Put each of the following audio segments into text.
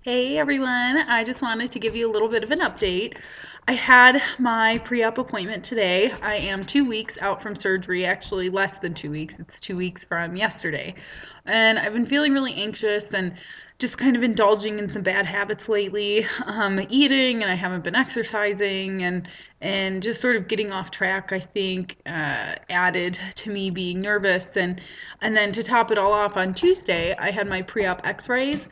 Hey everyone, I just wanted to give you a little bit of an update. I had my pre-op appointment today. I am 2 weeks out from surgery, actually less than 2 weeks. It's 2 weeks from yesterday. And I've been feeling really anxious and just kind of indulging in some bad habits lately, eating, and I haven't been exercising, and just sort of getting off track, I think, added to me being nervous. And then to top it all off, on Tuesday, I had my pre-op x-rays.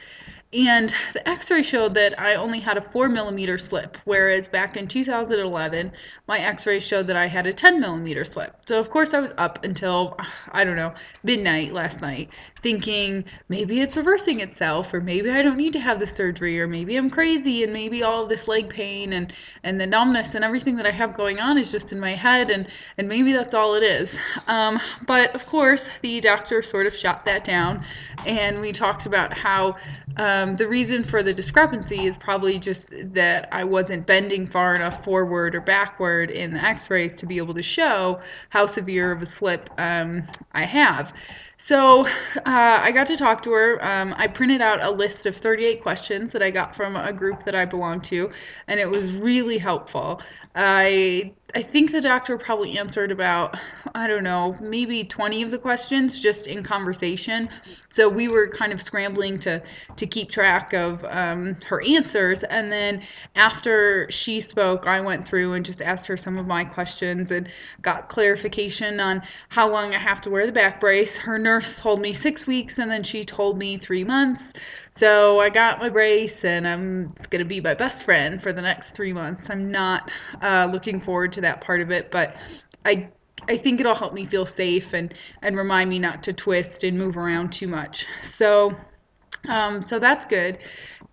And the x-ray showed that I only had a 4 millimeter slip, whereas back in 2011, my x-ray showed that I had a 10 millimeter slip. So of course I was up until, I don't know, midnight last night, thinking maybe it's reversing itself, or maybe I don't need to have the surgery, or maybe I'm crazy, and maybe all of this leg pain and the numbness and everything that I have going on is just in my head, and maybe that's all it is. But of course, the doctor sort of shot that down, and we talked about how the reason for the discrepancy is probably just that I wasn't bending far enough forward or backward in the x-rays to be able to show how severe of a slip I have. So I got to talk to her. I printed out a list of 38 questions that I got from a group that I belong to, and it was really helpful. I think the doctor probably answered about, I don't know, maybe 20 of the questions just in conversation. So we were kind of scrambling to keep track of her answers. And then after she spoke, I went through and just asked her some of my questions and got clarification on how long I have to wear the back brace. Her nurse told me 6 weeks, and then she told me 3 months. So I got my brace, and it's going to be my best friend for the next 3 months. I'm not looking forward to that part of it, but I I think it'll help me feel safe and remind me not to twist and move around too much. So that's good.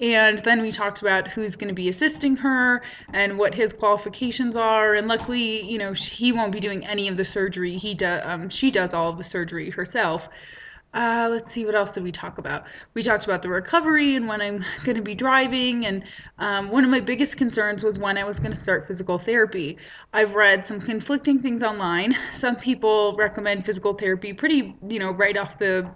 And then we talked about who's going to be assisting her and what his qualifications are. And luckily, he won't be doing any of the surgery. She does all of the surgery herself. Let's see, what else did we talk about? We talked about the recovery and when I'm going to be driving. And one of my biggest concerns was when I was going to start physical therapy. I've read some conflicting things online. Some people recommend physical therapy pretty, right off the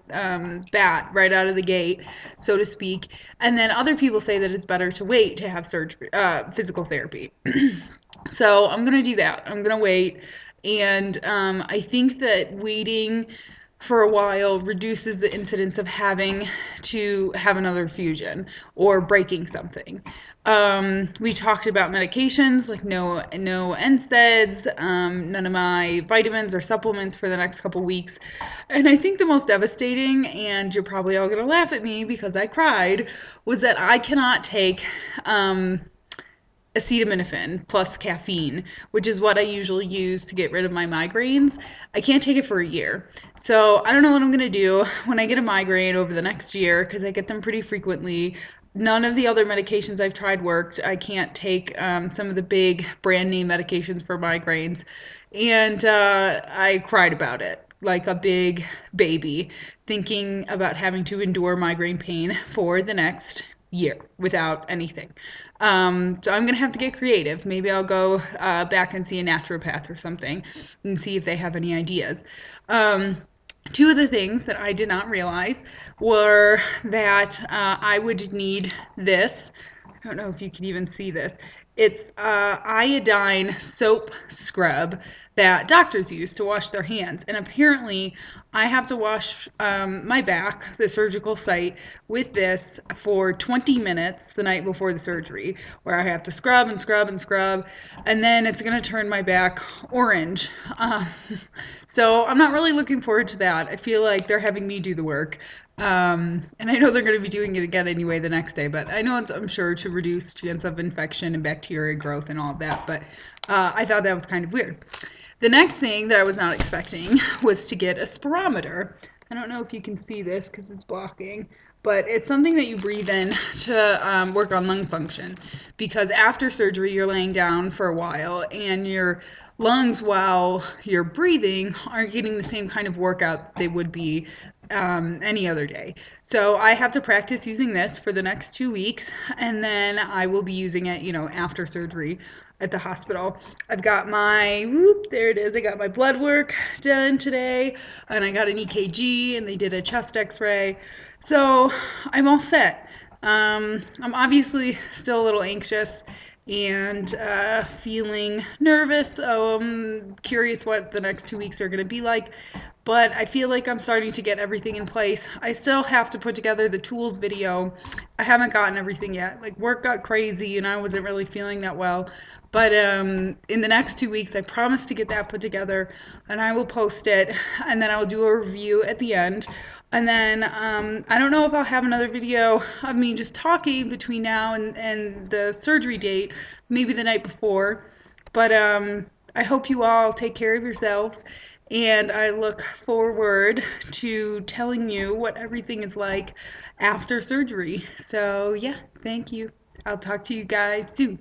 bat, right out of the gate, so to speak. And then other people say that it's better to wait to have surgery, physical therapy. So I'm going to do that. I'm going to wait. And I think that waiting for a while reduces the incidence of having to have another fusion or breaking something. We talked about medications, like no NSAIDs, none of my vitamins or supplements for the next couple weeks. And I think the most devastating, and you're probably all gonna laugh at me because I cried, was that I cannot take acetaminophen plus caffeine, which is what I usually use to get rid of my migraines. I can't take it for a year. So I don't know what I'm going to do when I get a migraine over the next year, because I get them pretty frequently. None of the other medications I've tried worked. I can't take some of the big brand name medications for migraines. And I cried about it like a big baby, thinking about having to endure migraine pain for the next year without anything. So I'm gonna have to get creative. Maybe I'll go back and see a naturopath or something and see if they have any ideas. Two of the things that I did not realize were that I would need this. I don't know if you can even see this. It's iodine soap scrub that doctors use to wash their hands. And apparently, I have to wash my back, the surgical site, with this for 20 minutes the night before the surgery, where I have to scrub and scrub and scrub, and then it's going to turn my back orange. So I'm not really looking forward to that. I feel like they're having me do the work. And I know they're going to be doing it again anyway the next day, but I know I'm sure to reduce chance of infection and bacteria growth and all of that, but I thought that was kind of weird. The next thing that I was not expecting was to get a spirometer. I don't know if you can see this because it's blocking, but it's something that you breathe in to work on lung function, because after surgery you're laying down for a while and your lungs, while you're breathing, aren't getting the same kind of workout they would be any other day. So I have to practice using this for the next 2 weeks, and then I will be using it, after surgery at the hospital. I've got there it is. I got my blood work done today, and I got an EKG, and they did a chest x-ray. So I'm all set. I'm obviously still a little anxious and feeling nervous. Curious what the next 2 weeks are going to be like. But I feel like I'm starting to get everything in place. I still have to put together the tools video. I haven't gotten everything yet. Like work got crazy and I wasn't really feeling that well. But in the next 2 weeks, I promise to get that put together and I will post it. And then I will do a review at the end. And then I don't know if I'll have another video of me just talking between now and the surgery date, maybe the night before. But I hope you all take care of yourselves. And I look forward to telling you what everything is like after surgery. So, yeah, thank you. I'll talk to you guys soon.